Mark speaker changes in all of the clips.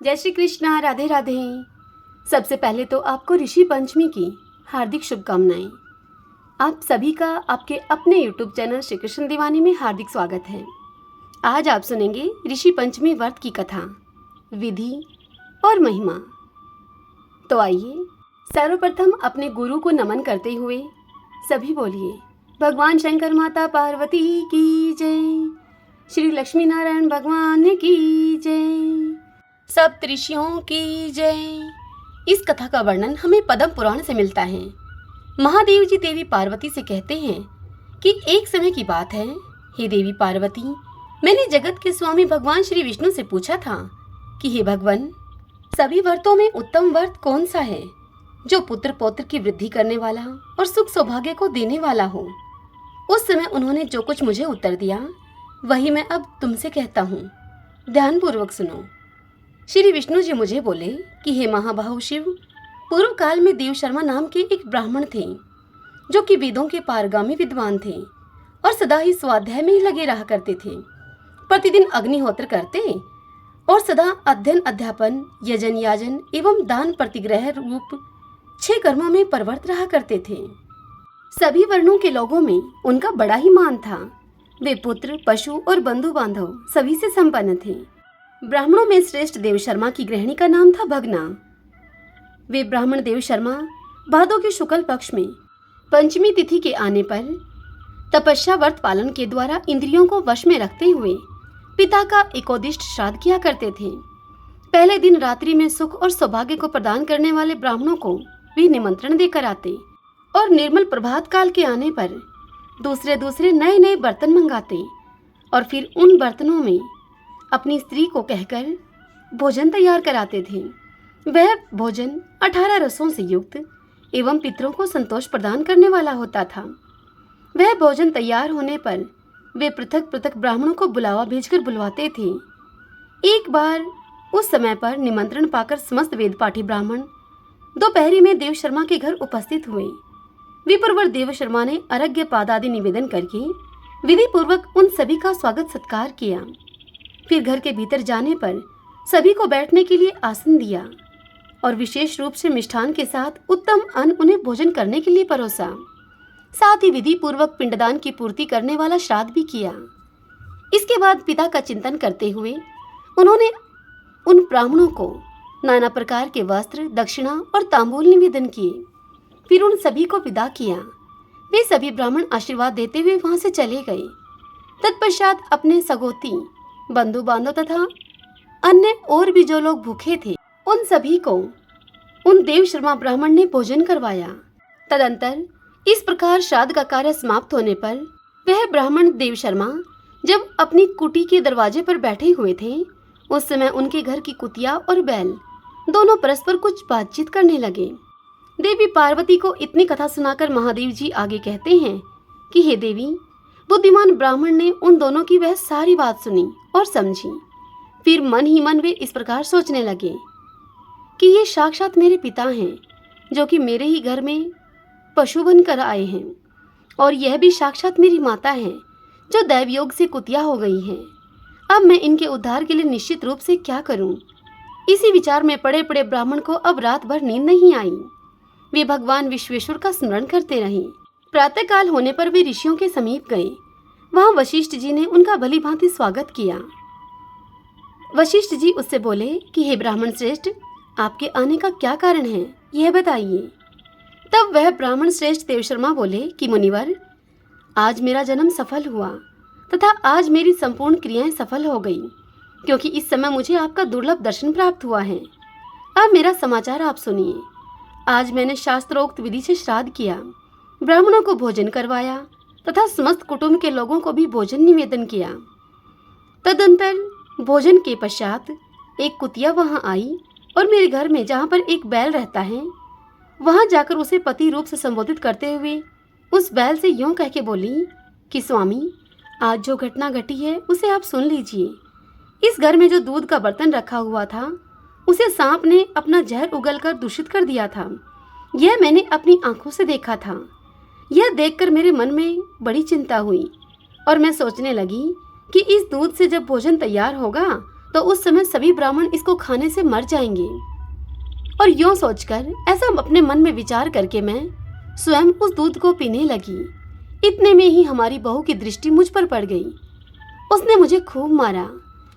Speaker 1: जय श्री कृष्णा, राधे राधे। सबसे पहले तो आपको ऋषि पंचमी की हार्दिक शुभकामनाएं। आप सभी का आपके अपने YouTube चैनल श्री कृष्ण दीवानी में हार्दिक स्वागत है। आज आप सुनेंगे ऋषि पंचमी व्रत की कथा, विधि और महिमा। तो आइए सर्वप्रथम अपने गुरु को नमन करते हुए सभी बोलिए, भगवान शंकर माता पार्वती की जय, श्री लक्ष्मी नारायण भगवान की जय, सब ऋषियों की जय। इस कथा का वर्णन हमें पद्म पुराण से मिलता है। महादेव जी देवी पार्वती से कहते हैं कि एक समय की बात है, हे देवी पार्वती, मैंने जगत के स्वामी भगवान श्री विष्णु से पूछा था कि हे भगवान, सभी व्रतों में उत्तम व्रत कौन सा है जो पुत्र पौत्र की वृद्धि करने वाला और सुख सौभाग्य को देने वाला हो। उस समय उन्होंने जो कुछ मुझे उत्तर दिया वही मैं अब तुमसे कहता हूँ, ध्यान पूर्वक सुनो। श्री विष्णु जी मुझे बोले कि हे महाबाहु शिव, पूर्व काल में देव शर्मा नाम के एक ब्राह्मण थे जो कि वेदों के पारगामी विद्वान थे और सदा ही स्वाध्याय में ही लगे रहा करते थे। प्रतिदिन अग्निहोत्र करते और सदा अध्ययन अध्यापन यजन याजन एवं दान प्रतिग्रह रूप 6 कर्मों में परवर्त रहा करते थे। सभी वर्णों के लोगों में उनका बड़ा ही मान था। वे पुत्र पशु और बंधु बांधव सभी से संपन्न थे। ब्राह्मणों में श्रेष्ठ देव शर्मा की गृहिणी का नाम था भगना। वे ब्राह्मण देव शर्मा भादों के शुक्ल पक्ष में पंचमी तिथि के आने पर तपस्या व्रत पालन के द्वारा इंद्रियों को वश में रखते हुए पिता का एकोदिष्ट श्राद्ध किया करते थे। पहले दिन रात्रि में सुख और सौभाग्य को प्रदान करने वाले ब्राह्मणों को भी निमंत्रण देकर आते और निर्मल प्रभात काल के आने पर दूसरे नए नए बर्तन मंगाते और फिर उन बर्तनों में अपनी स्त्री को कहकर भोजन तैयार कराते थे। वह भोजन 18 रसों से युक्त एवं पितरों को संतोष प्रदान करने वाला होता था। वह भोजन तैयार होने पर वे पृथक पृथक ब्राह्मणों को बुलावा भेजकर बुलवाते थे। एक बार उस समय पर निमंत्रण पाकर समस्त वेदपाठी ब्राह्मण दोपहरी में देव शर्मा के घर उपस्थित हुए। विप्रवर देव शर्मा ने अर्घ्य पाद आदि निवेदन करके विधि पूर्वक उन सभी का स्वागत सत्कार किया। फिर घर के भीतर जाने पर सभी को बैठने के लिए आसन दिया और विशेष रूप से मिष्ठान के साथ उत्तम अन्न उन्हें भोजन करने के लिए परोसा। साथ ही विधि पूर्वक पिंडदान की पूर्ति करने वाला श्राद्ध भी किया। इसके बाद पिता का चिंतन करते हुए उन्होंने उन ब्राह्मणों को नाना प्रकार के वस्त्र, दक्षिणा और तांबूल निवेदन किए। फिर उन सभी को विदा किया। वे सभी ब्राह्मण आशीर्वाद देते हुए वहां से चले गए। तत्पश्चात अपने सगोती, बंधु बांधव तथा अन्य और भी जो लोग भूखे थे उन सभी को उन देव शर्मा ब्राह्मण ने भोजन करवाया। तदंतर इस प्रकार श्राद्ध का कार्य समाप्त होने पर वह ब्राह्मण देव शर्मा जब अपनी कुटी के दरवाजे पर बैठे हुए थे, उस समय उनके घर की कुतिया और बैल दोनों परस्पर कुछ बातचीत करने लगे। देवी पार्वती को इतनी कथा सुनाकर महादेव जी आगे कहते हैं कि हे देवी, बुद्धिमान ब्राह्मण ने उन दोनों की वह सारी बात सुनी और समझी। फिर मन ही मन वे इस प्रकार सोचने लगे कि ये साक्षात मेरे पिता हैं जो कि मेरे ही घर में पशु बनकर आए हैं, और यह भी साक्षात मेरी माता है जो दैवयोग से कुतिया हो गई है। अब मैं इनके उद्धार के लिए निश्चित रूप से क्या करूं? इसी विचार में पड़े पड़े ब्राह्मण को अब रात भर नींद नहीं आई। वे भगवान विश्वेश्वर का स्मरण करते रहे। प्रातः काल होने पर वे ऋषियों के समीप गए। वहां वशिष्ठ जी ने उनका भली भांति स्वागत किया। वशिष्ठ जी उससे बोले कि हे ब्राह्मण श्रेष्ठ, आपके आने का क्या कारण है, यह बताइए। तब वह ब्राह्मण श्रेष्ठ देव शर्मा बोले कि मुनिवर, आज मेरा जन्म सफल हुआ तथा आज मेरी संपूर्ण क्रियाएं सफल हो गई, क्योंकि इस समय मुझे आपका दुर्लभ दर्शन प्राप्त हुआ है। अब मेरा समाचार आप सुनिए। आज मैंने शास्त्रोक्त विधि से श्राद्ध किया, ब्राह्मणों को भोजन करवाया तथा समस्त कुटुंब के लोगों को भी भोजन निवेदन किया। तदंतर भोजन के पश्चात एक कुतिया वहां आई और मेरे घर में जहां पर एक बैल रहता है वहां जाकर उसे पति रूप से संबोधित करते हुए उस बैल से यूं कह के बोली कि स्वामी, आज जो घटना घटी है उसे आप सुन लीजिए। इस घर में जो दूध का बर्तन रखा हुआ था उसे सांप ने अपना जहर उगलकर दूषित कर दिया था। यह मैंने अपनी आंखों से देखा था। यह देखकर मेरे मन में बड़ी चिंता हुई और मैं सोचने लगी कि इस दूध से जब भोजन तैयार होगा तो उस समय सभी ब्राह्मण इसको खाने से मर जाएंगे। और यूं सोचकर, ऐसा अपने मन में विचार करके मैं स्वयं उस दूध को पीने लगी। इतने में ही हमारी बहू की दृष्टि मुझ पर पड़ गई। उसने मुझे खूब मारा।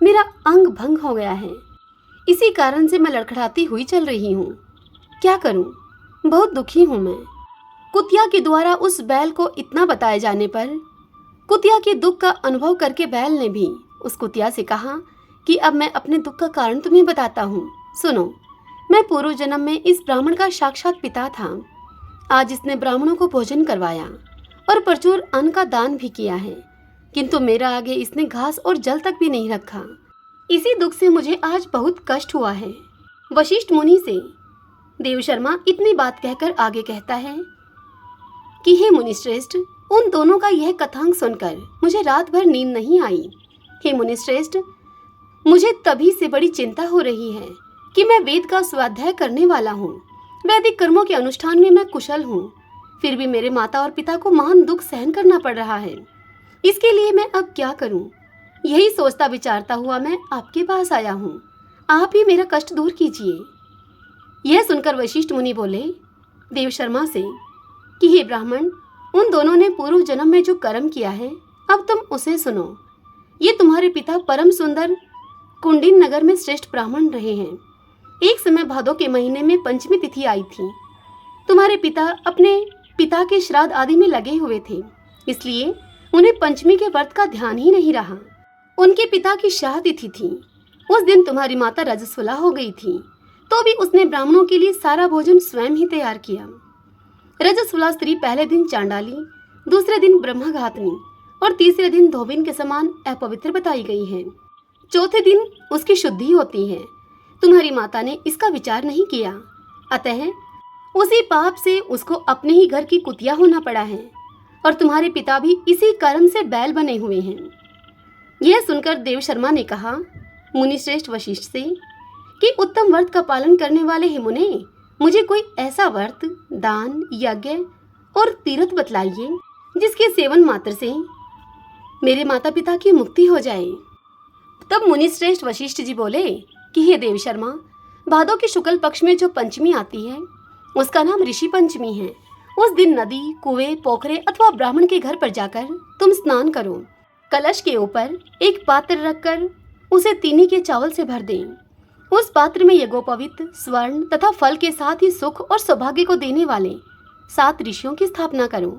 Speaker 1: मेरा अंग भंग हो गया है। इसी कारण से मैं लड़खड़ाती हुई चल रही हूँ। क्या करूँ? बहुत दुखी हूँ मैं। कुतिया के द्वारा उस बैल को इतना बताए जाने पर कुतिया के दुख का अनुभव करके बैल ने भी उस कुतिया से कहा कि अब मैं अपने दुख का कारण तुम्हें बताता हूँ। सुनो, मैं पूर्व जन्म में इस ब्राह्मण का साक्षात पिता था। आज इसने ब्राह्मणों को भोजन करवाया और प्रचुर अन्न का दान भी किया है, किंतु मेरा आगे इसने घास और जल तक भी नहीं रखा। इसी दुख से मुझे आज बहुत कष्ट हुआ है। वशिष्ठ मुनि से देव शर्मा इतनी बात कहकर आगे कहता है कि हे मुनिश्रेष्ठ, उन दोनों का यह कथांक सुनकर मुझे रात भर नींद नहीं आई। हे मुनिश्रेष्ठ, मुझे तभी से बड़ी चिंता हो रही है कि मैं वेद का स्वाध्याय करने वाला हूँ। वैदिक कर्मों के अनुष्ठान में मैं कुशल हूँ, फिर भी मेरे माता और पिता को महान दुख सहन करना पड़ रहा है। इसके लिए मैं अब क्या करूँ? यही सोचता विचारता हुआ मैं आपके पास आया हूँ। आप ही मेरा कष्ट दूर कीजिए। यह सुनकर वशिष्ठ मुनि बोले देव शर्मा से कि हे ब्राह्मण, उन दोनों ने पूर्व जन्म में जो कर्म किया है, अब तुम उसे सुनो। ये तुम्हारे पिता परम सुंदर कुंडिन नगर में श्रेष्ठ ब्राह्मण रहे हैं। एक समय भादों के महीने में पंचमी तिथि आई थी। तुम्हारे पिता अपने पिता के श्राद्ध आदि में लगे हुए थे, इसलिए उन्हें पंचमी के व्रत का ध्यान ही नहीं रहा। उनके पिता की शाह तिथि थी। उस दिन तुम्हारी माता रजस्वला हो गई थी, तो भी उसने ब्राह्मणों के लिए सारा भोजन स्वयं ही तैयार किया। रजस्वला स्त्री पहले दिन चांडाली, दूसरे दिन ब्रह्मघातनी और तीसरे दिन धोबिन के समान अपवित्र बताई गई है। चौथे दिन उसकी शुद्धि होती है। तुम्हारी माता ने इसका विचार नहीं किया, अतः उसी पाप से उसको अपने ही घर की कुतिया होना पड़ा है, और तुम्हारे पिता भी इसी कर्म से बैल बने हुए हैं। यह सुनकर देव शर्मा ने कहा मुनिश्रेष्ठ वशिष्ठ से कि उत्तम व्रत का पालन करने वाले हे मुने, मुझे कोई ऐसा व्रत, दान, यज्ञ और तीर्थ बतलाइए जिसके सेवन मात्र से मेरे माता पिता की मुक्ति हो जाए। तब मुनिश्रेष्ठ वशिष्ठ जी बोले कि हे देव शर्मा, भादों के शुक्ल पक्ष में जो पंचमी आती है उसका नाम ऋषि पंचमी है। उस दिन नदी, कुएं, पोखरे अथवा ब्राह्मण के घर पर जाकर तुम स्नान करो। कलश के ऊपर एक पात्र रखकर उसे तीनी के चावल से भर दें। उस पात्र में यज्ञोपवीत, स्वर्ण तथा फल के साथ ही सुख और सौभाग्य को देने वाले 7 ऋषियों की स्थापना करो।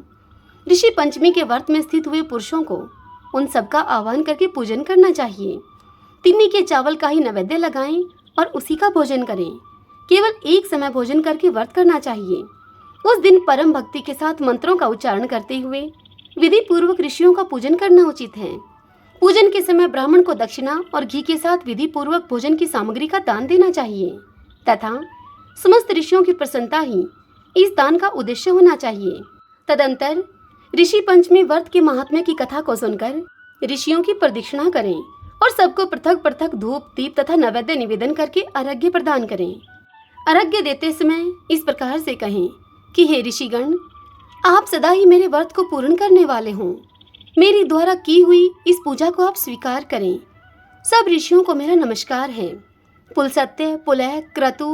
Speaker 1: ऋषि पंचमी के व्रत में स्थित हुए पुरुषों को उन सबका आह्वान करके पूजन करना चाहिए। तिन्नी के चावल का ही नैवेद्य लगाएं और उसी का भोजन करें। केवल एक समय भोजन करके व्रत करना चाहिए। उस दिन परम भक्ति के साथ मंत्रों का उच्चारण करते हुए विधि पूर्वक ऋषियों का पूजन करना उचित है। पूजन के समय ब्राह्मण को दक्षिणा और घी के साथ विधि पूर्वक भोजन की सामग्री का दान देना चाहिए तथा समस्त ऋषियों की प्रसन्नता ही इस दान का उद्देश्य होना चाहिए। तदंतर ऋषि पंचमी व्रत के महात्म्य की कथा को सुनकर ऋषियों की प्रदक्षिणा करें और सबको पृथक पृथक धूप, दीप तथा नैवेद्य निवेदन करके अर्घ्य प्रदान करें। अर्घ्य देते समय इस प्रकार से कहें कि हे ऋषिगण, आप सदा ही मेरे व्रत को पूर्ण करने वाले हों। मेरी द्वारा की हुई इस पूजा को आप स्वीकार करें। सब ऋषियों को मेरा नमस्कार है। पुलसत्य, पुलह, क्रतु,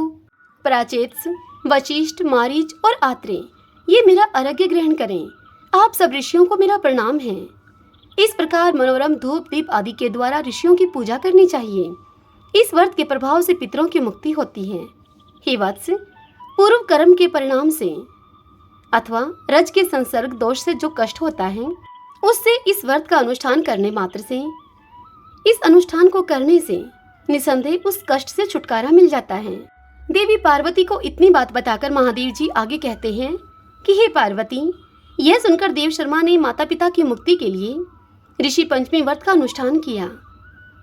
Speaker 1: प्राचेत्स, वशिष्ठ, मारीच और आत्रेय ये मेरा अर्घ्य ग्रहण करें। आप सब ऋषियों को मेरा प्रणाम है। इस प्रकार मनोरम धूप, दीप आदि के द्वारा ऋषियों की पूजा करनी चाहिए। इस व्रत के प्रभाव से पितरों की मुक्ति होती है। हे वत्स, पूर्व कर्म के परिणाम से अथवा रज के संसर्ग दोष से जो कष्ट होता है, उससे इस व्रत का अनुष्ठान करने मात्र से, इस अनुष्ठान को करने से निसंदेह उस कष्ट से छुटकारा मिल जाता है। देवी पार्वती को इतनी बात बताकर महादेव जी आगे कहते हैं कि हे पार्वती, यह सुनकर देव शर्मा ने माता पिता की मुक्ति के लिए ऋषि पंचमी व्रत का अनुष्ठान किया।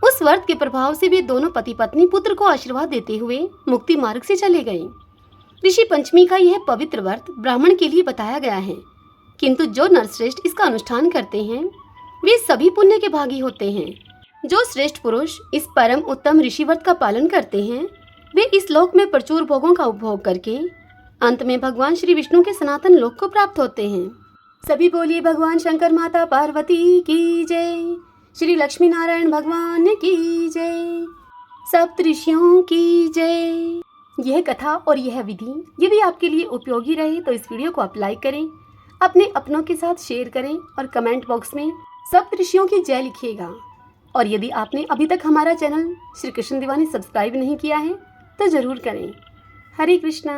Speaker 1: उस व्रत के प्रभाव से वे दोनों पति पत्नी पुत्र को आशीर्वाद देते हुए मुक्ति मार्ग से चले गए। ऋषि पंचमी का यह पवित्र व्रत ब्राह्मण के लिए बताया गया है, किंतु जो नरश्रेष्ठ इसका अनुष्ठान करते हैं वे सभी पुण्य के भागी होते हैं। जो श्रेष्ठ पुरुष इस परम उत्तम ऋषि व्रत का पालन करते हैं वे इस लोक में प्रचुर भोगों का उपभोग करके अंत में भगवान श्री विष्णु के सनातन लोक को प्राप्त होते हैं। सभी बोलिए भगवान शंकर माता पार्वती की जय, श्री लक्ष्मी नारायण भगवान की जय। सप्तऋषियों की जय। यह कथा और यह विधि यदि आपके लिए उपयोगी रहे तो इस वीडियो को आप लाइक करें, अपने अपनों के साथ शेयर करें और कमेंट बॉक्स में सप्तऋषियों की जय लिखिएगा। और यदि आपने अभी तक हमारा चैनल श्री कृष्ण दीवानी सब्सक्राइब नहीं किया है तो ज़रूर करें। हरे कृष्णा।